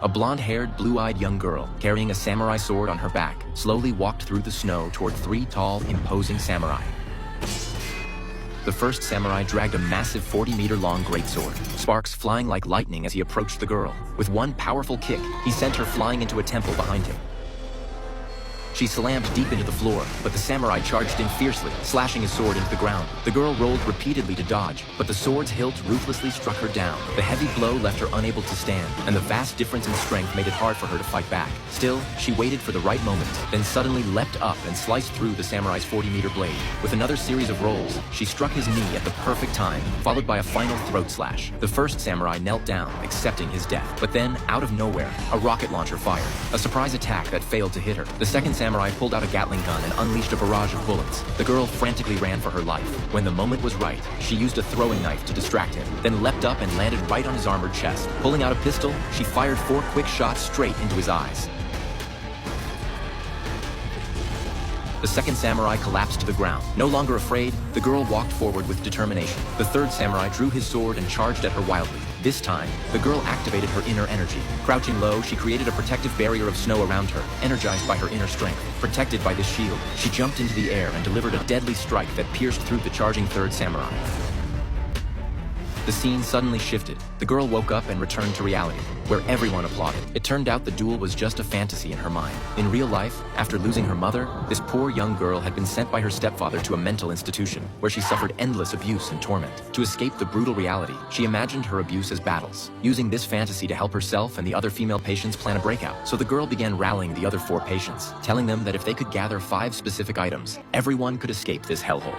A blonde-haired, blue-eyed young girl, carrying a samurai sword on her back, slowly walked through the snow toward three tall, imposing samurai. The first samurai dragged a massive 40-meter-long greatsword, sparks flying like lightning as he approached the girl. With one powerful kick, he sent her flying into a temple behind him. She slammed deep into the floor, but the samurai charged in fiercely, slashing his sword into the ground. The girl rolled repeatedly to dodge, but the sword's hilt ruthlessly struck her down. The heavy blow left her unable to stand, and the vast difference in strength made it hard for her to fight back. Still, she waited for the right moment, then suddenly leapt up and sliced through the samurai's 40-meter blade. With another series of rolls, she struck his knee at the perfect time, followed by a final throat slash. The first samurai knelt down, accepting his death. But then, out of nowhere, a rocket launcher fired, a surprise attack that failed to hit her. The second samurai pulled out a Gatling gun and unleashed a barrage of bullets. The girl frantically ran for her life. When the moment was right, she used a throwing knife to distract him, then leapt up and landed right on his armored chest. Pulling out a pistol, she fired 4 quick shots straight into his eyes. The second samurai collapsed to the ground. No longer afraid, the girl walked forward with determination. The third samurai drew his sword and charged at her wildly. This time, the girl activated her inner energy. Crouching low, she created a protective barrier of snow around her, energized by her inner strength. Protected by this shield, she jumped into the air and delivered a deadly strike that pierced through the charging third samurai. The scene suddenly shifted. The girl woke up and returned to reality, where everyone applauded. It turned out the duel was just a fantasy in her mind. In real life, after losing her mother, this poor young girl had been sent by her stepfather to a mental institution, where she suffered endless abuse and torment. To escape the brutal reality, she imagined her abuse as battles, using this fantasy to help herself and the other female patients plan a breakout. So the girl began rallying the other 4 patients, telling them that if they could gather 5 specific items, everyone could escape this hellhole.